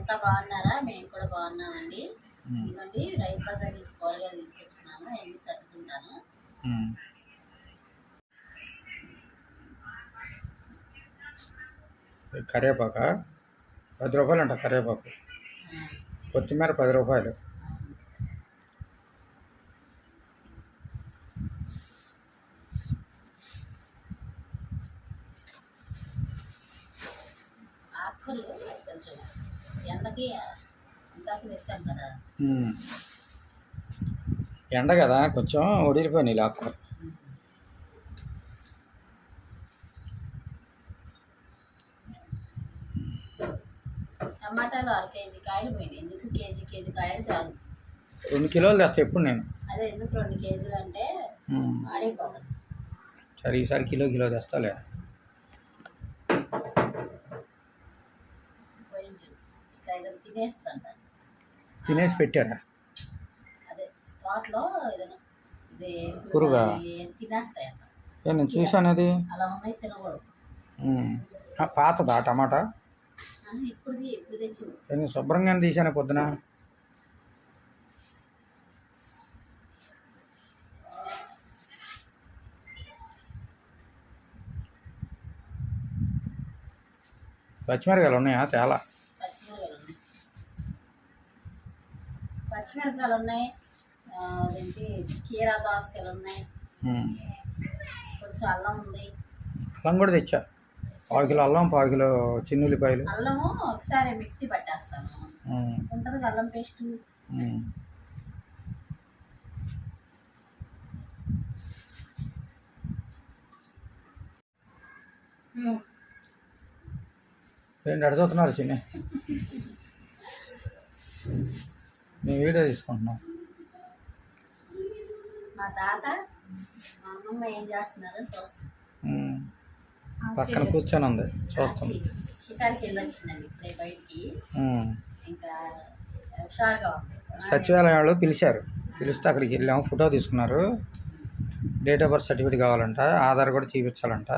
మీరంతా బాగున్నారా? మేము కూడా బాగున్నామండి. ఇదిగోండి రైతు బజార్ నుంచి కూరగాయలు తీసుకొచ్చుకున్నాను, అవన్నీ సర్దుకుంటాను. కరివేపాక 10 రూపాయలు అంట. కరివేపాకు, కొత్తిమీర 10 రూపాయలు. ఆకులు కొంచెం ఎండకి ఇందాక తెచ్చాం కదా, ఎండ కదా కొంచెం ఉడిలిపోయినాయి ఆకుకూర. టమాటాలు 1/2 కేజీ కాయలు పోయినాయి. ఎందుకు కేజీ కాయలు చాలు. 2 కిలోలు తెస్తా ఎప్పుడు నేను. అదే ఎందుకు 2 కేజీలు అంటే ఆడిపోతుంది. సరే ఈసారి కిలో తెస్తాలే. పోయించు ఇక తినేస్తుంట. తినేసి పెట్టారా? అదే తోటలో ఏదైనా ఇది పురుగా తినేస్తాయంట. నేను చూసాను. అది అలా ఉన్నాయి, తినకూడదు. పాతదా టమాటా? ఇప్పుడు తెచ్చింది. నేను శుభ్రంగా తీసాను పొద్దున. పచ్చిమిరకాయలు ఉన్నాయా? తేలా పచ్చిమిరపకాయలు ఉన్నాయి. అదేంటి కీరా దోసకాయలు ఉన్నాయి. కొంచెం అల్లం ఉంది. అల్లం కూడా తెచ్చా. 1/4 కిలో అల్లం, 1/4 కిలో చిన్నుల్లిపాయలు. అల్లము ఒకసారి మిక్సీ పట్టేస్తాను. ఉంటుంది అల్లం పేస్ట్. ఏంటి అడుగుతున్నారు చిన్న? మేము వీడియో తీసుకుంటున్నాం. మా తాత మా అమ్మమ్మ ఏం చేస్తున్నారో చూస్తాం. పక్కన కూర్చొని ఉంది, చూస్తుంది. షికారికి వెళ్ళొచ్చిందండి ఇప్పుడే బయటికి. ఇంకా హుషారుగా ఉంది. సచివాలయం వాళ్ళు పిలిచారు. పిలిస్తే అక్కడికి వెళ్ళాము. ఫోటో తీసుకున్నారు. డేట్ ఆఫ్ బర్త్ సర్టిఫికేట్ కావాలంట. ఆధార్ కూడా చూపించాలంట.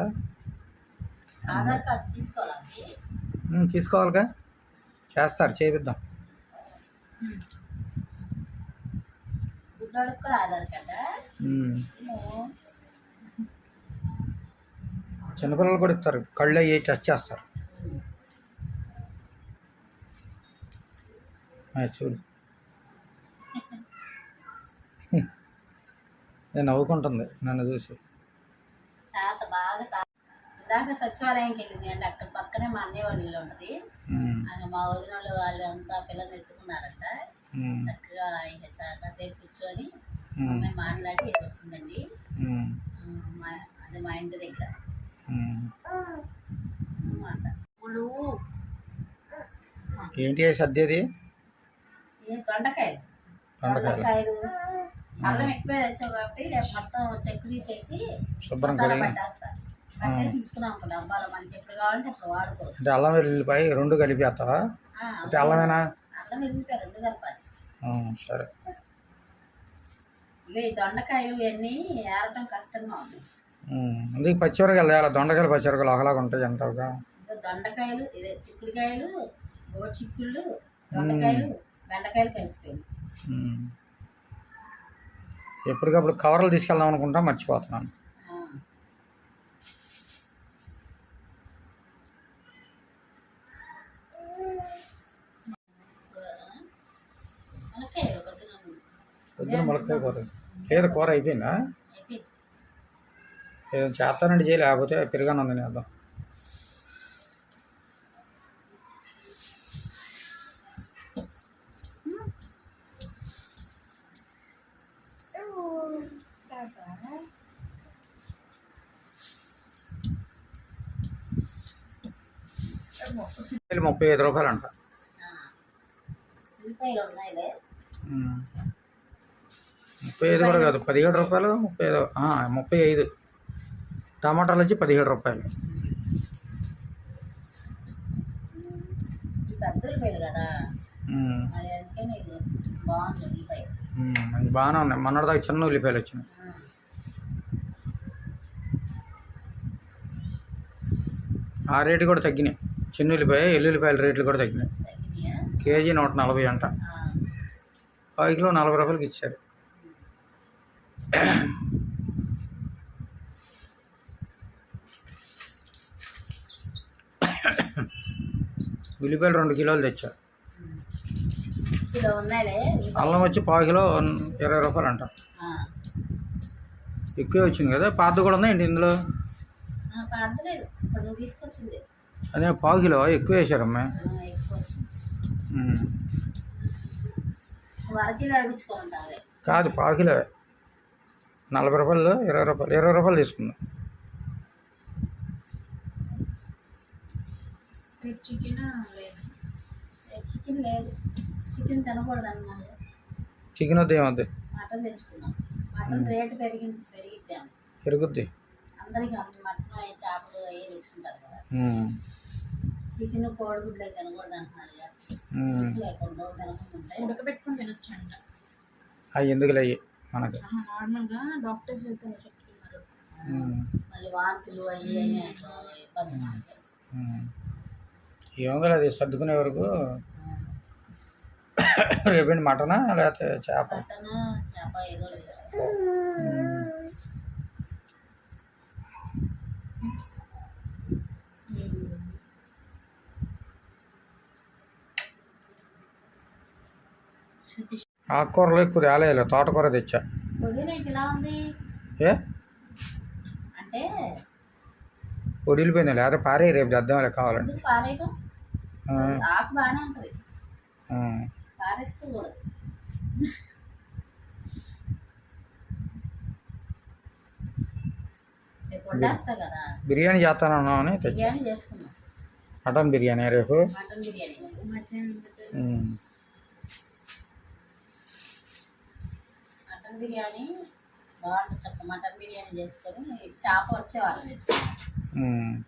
ఆధార్ కార్డు తీసుకోవాలండి. తీసుకోవాలిగా. చేస్తారు, చేపిద్దాం. గుడ్డోడికి కూడా ఆధార్ కార్డా? చిన్నపిల్లలు కూడా ఇస్తారు. కళ్ళు అయ్యి టచ్ చేస్తారు. చూడు, నేను నవ్వుకుంటుంది నన్ను చూసి. తాత బాగా ఇందాక సచివాలయంకి వెళ్ళింది అండి. అక్కడ పక్కనే మా అన్నయ్య వాళ్ళ ఇల్లు ఉంటుంది. మా వదిన వాళ్ళు అంతా పిల్లలు ఎత్తుకున్నారంట. చక్కగా కాసేపు కూర్చొని అమ్మాయి మాట్లాడి వచ్చిందండి. అది మా ఇంటి దగ్గర ఏంటి సర్దేది? దొండకాయలు అల్లం ఎక్కువ తెచ్చావు కాబట్టి రేపు మొత్తం చెక్కు తీసేసి శుభ్రం పట్టేస్తారు. పట్టేసి ఉంచుకున్నాం ఒక డబ్బాలో. మనకి ఎప్పుడు కావాలంటే అప్పుడు వాడుకోవచ్చు. అంటే అల్లం వెల్లుల్లిపాయ 2 కలిపి వేస్తావా? అంటే అల్లమేనా? అల్లం వెల్లుల్లిపాయ 2 కలపాలి. సరే. ఇక ఈ దొండకాయలు ఇవన్నీ ఏరటం కష్టంగా ఉంది. అందుకే పచ్చిమిరకాయలు వేయాలి. దొండకాయలు పచ్చిమిరకాయలు ఒకలాగా ఉంటాయి అంటావుగా. ఇంకా దొండకాయలు ఇదే చిక్కుడుకాయలు, గోడు చిక్కుళ్ళు, దొండకాయలు, బెండకాయలు కలిసిపోయింది. ఎప్పటికప్పుడు కవర్లు తీసుకెళ్దాం అనుకుంటా, మర్చిపోతున్నాను. పొద్దున ములక్కాయ కూర లేదు. కూర అయిపోయిందా? ఏదో చేస్తానండి చేయి, లేకపోతే పెరుగన్నం తినేద్దాం. రూపాయలు 35 అంట. 35 కూడా కాదు, 17 రూపాయలు. 35. టమాటాలు వచ్చి 17 రూపాయలు. బాగానే ఉన్నాయి. మొన్నటిదాకా చిన్న ఉల్లిపాయలు వచ్చినాయి. ఆ రేటు కూడా తగ్గినాయి. చిన్న ఉల్లిపాయ, ఎల్లుల్లిపాయల రేట్లు కూడా తగ్గినాయి. కేజీ 140 అంట. పావు కిలో 40 రూపాయలకి ఇచ్చారు. ఉల్లిపాయలు 2 కిలోలు తెచ్చా. అల్లం వచ్చి పావు కిలో 20 రూపాయలు అంట. ఎక్కువే వచ్చింది కదా. పాత కూడా ఉందా ఏంటి ఇందులో? అదే పావు కిలో ఎక్కువ వేసారమ్మా. కాదు పావు కిలో 40 రూపాయలు 20 రూపాయలు తీసుకుందాం. చికెన్ వద్ద ఏమొద్దు. పెరుగుద్ది. చికెన్ కోడిగుడ్లు అయితే తినకూడదు అంటున్నారు. ఉడకబెట్టుకుని తినొచ్చు అంట. అవి ఎందుకు అయ్యి మనకి నార్మల్గా డాక్టర్స్ అయితే చెప్తున్నారు. మళ్ళీ వాంతులు అవి ఇబ్బంది. ఏముందో అది సర్దుకునే వరకు. రేపేంటి మటనా లేకపోతే చేప? ఏదో ఆకుకూరలు ఎక్కువ తేలేదు. తోటకూర తెచ్చా. ఏ అంటే వడిలిపోయింది. లేదా పారే రేపు చేద్దాం కావాలండి. ఆకు బాగానే ఉంటుంది. పారేస్తే కూడా వండేస్తా కదా. బిర్యానీ చేస్తానన్నా అని బిర్యానీ చేసుకున్నాం. మటన్ బిర్యానీ రేపు. మటన్ బిర్యానీ బిర్యానీ బాగుంటుంది. చక్క మటన్ బిర్యానీ చేసుకొని చేప వచ్చే వాళ్ళని తెచ్చుకున్నాం.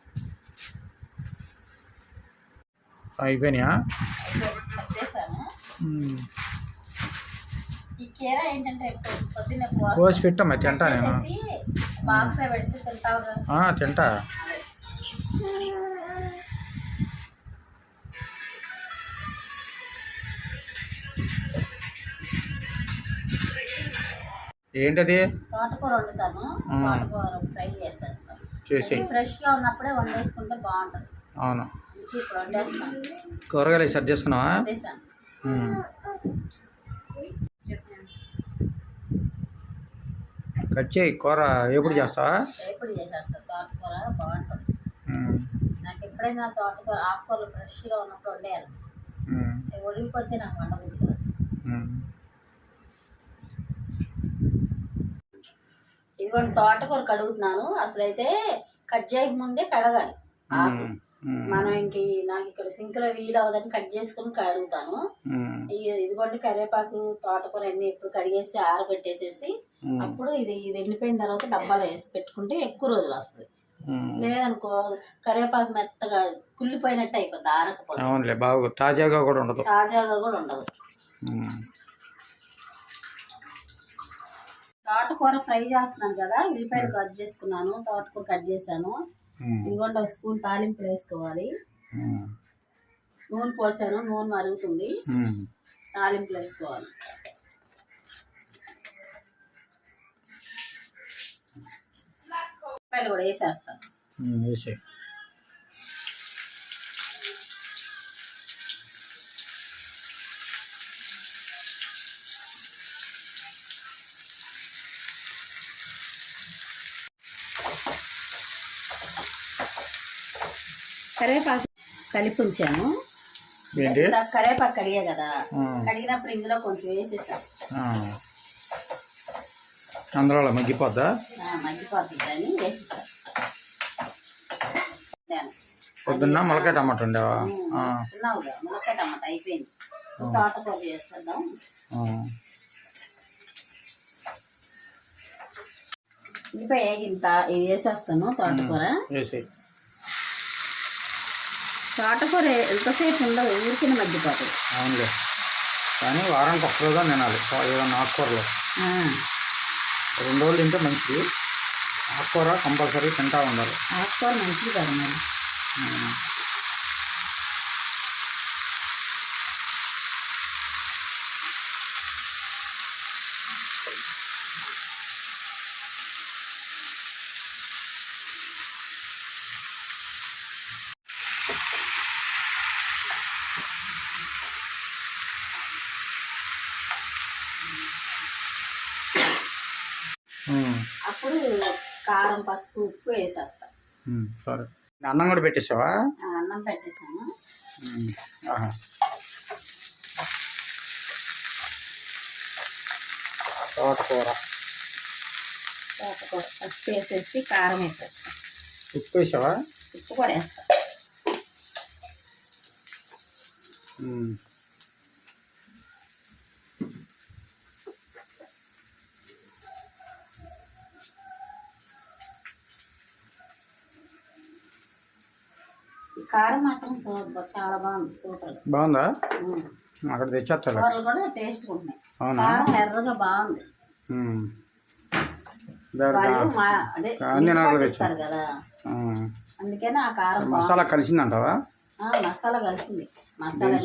అయిపోయినాయా? చేసాము. ఈ కీర ఏంటంటే పొద్దున్న కోసి పెట్టమ్మా తింటా నేను. బాక్స్ లో పెడితే తింటావుగా? తింటా. ఏంటది? తోటకూర వండుతాను. తోటకూర ఫ్రై చేసేస్తాను. ఫ్రెష్ గా ఉన్నప్పుడే వండేసుకుంటే బాగుంటుంది. అవును. ఇప్పుడు వండేస్తాను. కూరగాయలు సర్ది చేసుకున్నావా? కట్ చేయి. కూర ఎప్పుడు చేస్తావా? ఎప్పుడు చేసేస్తా. తోటకూర బాగుంటుంది. నాకు ఎప్పుడైనా తోటకూర ఆకుకూరలు ఫ్రెష్గా ఉన్నప్పుడు వండేయాలనిపిస్తుంది. ఒడిగిపోతే నాకు వండబుద్ధి కాదు. ఇదిగోండి తోటకూర కడుగుతున్నాను. అసలైతే కట్ చేయకముందే కడగాలి ఆకు. మనం నాకు ఇక్కడ సింక్ లో వీలు అవ్వదని కట్ చేసుకుని కడుగుతాను. ఇదిగోండి కరివేపాకు తోటకూర అన్ని ఎప్పుడు కడిగేసి ఆరబెట్టేసేసి అప్పుడు ఇది ఎండిపోయిన తర్వాత డబ్బాలో వేసి పెట్టుకుంటే ఎక్కువ రోజులు వస్తుంది. లేదనుకో కరివేపాకు మెత్తగా కుళ్ళిపోయినట్టు అయిపోద్ది ఆరకపోతే. తాజాగా కూడా ఉండదు. తోటకూర ఫ్రై చేస్తున్నాను కదా. ఉల్లిపాయలు కట్ చేసుకున్నాను. తోటకూర కట్ చేశాను. ఇదిగోండి ఒక స్పూన్ తాలింపులు వేసుకోవాలి. నూనె పోసాను. నూనె మరుగుతుంది. తాలింపులు వేసుకోవాలి. ఉల్లిపాయలు కూడా వేసేస్తాను. కరివేపాకు కలిపి ఉంచాను. కరివేపాకు కడిగా కదా. కడిగినప్పుడు ఇందులో కొంచెం వేసేసాను. అందులో మగ్గిపోద్దా? మగ్గిపోద్ది అని వేసేసాను. పొద్దున్న ములకాయ టమాటా ఉండేవా? తిన్నావుగా ములకాయ టమాటా అయిపోయింది. తోటకూర చేసేద్దాం. ఉల్లిపాయ వేగింత ఇది వేసేస్తాను. తోటకూర తోటకూర ఎంతసేపు ఉండదు. ఊరికిన మగ్గిపోతుంది. అవునులే. కానీ వారానికి ఒక్కరోజు తినాలి ఏదన్నా ఆకుకూరలో. 2 రోజులు తింటే మంచిది. ఆకుకూర కంపల్సరీ తింటా ఉండాలి. ఆకుకూర మంచిది కదా మరి. అప్పుడు కారం పసుపు ఉప్పు వేసేస్తా. సరే, అన్నం కూడా పెట్టేసావా? అన్నం పెట్టేసాను. తోటకూర పసుపు వేసేసి కారం వేసేస్తా. ఉప్పు వేసావా? ఉప్పు కూడా వేస్తా. ఈ కారం మాత్రం చాలా బాగుంది, సూపర్. బాగుందా? అక్కడ తెచ్చేస్తా. కూరలు కూడా టేస్ట్ ఉంటున్నాయి. కారం ఎర్రగా బాగుంది. ఇస్తారు కదా, అందుకని ఆ కారం. మసాలా కలిసిందంటావా? మసాలా కలిసింది. మసాలా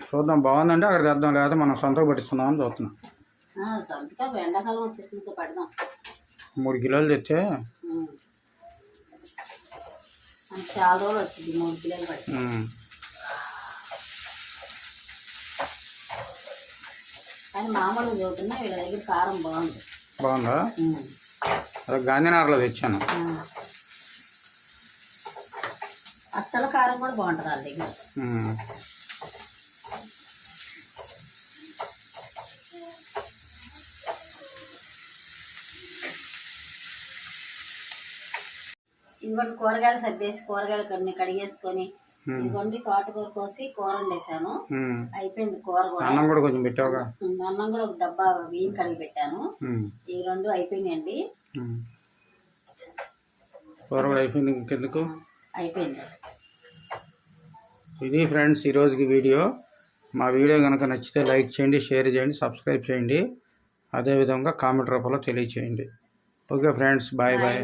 చూద్దాం, బాగుందంటే అక్కడ తెద్దాం, లేదా మనం సొంతగా పట్టిస్తున్నాం అని చూస్తున్నాం. సొంతగా ఎండాకాలం వచ్చేసిందితో పెడదాం. 3 కిలోలు తెచ్చే చాలా రోజులు వచ్చింది. 3 కిలోలు పట్టి. కానీ మామూలుగా చదువుతున్నా వీళ్ళ దగ్గర కారం బాగుంది. బాగుందా? అదే గాంధీనగర్లో తెచ్చాను. అచ్చల కారం కూడా బాగుంటుంది వాళ్ళ దగ్గర. ఇంకోటి కూరగాయలు సర్దేసి కూరగాయలు కొన్ని కడిగేసుకొని ఇంకొండి తోటకూర కోసి కూర వండేసాను. అయిపోయింది కూర కూడా. అన్నం కూడా కొంచెం పెట్టావుగా? అన్నం కూడా ఒక డబ్బా బియ్యం కడిగి పెట్టాను. ఈ 2 అయిపోయినాయండి. కూర కూడా అయిపోయింది. ఇంకెందుకు? అయిపోయింది. ఇది ఫ్రెండ్స్ ఈరోజుకి వీడియో. మా వీడియో కనుక నచ్చితే లైక్ చేయండి, షేర్ చేయండి, సబ్స్క్రైబ్ చేయండి. అదేవిధంగా కామెంట్ రూపంలో తెలియచేయండి. Okay friends, bye bye.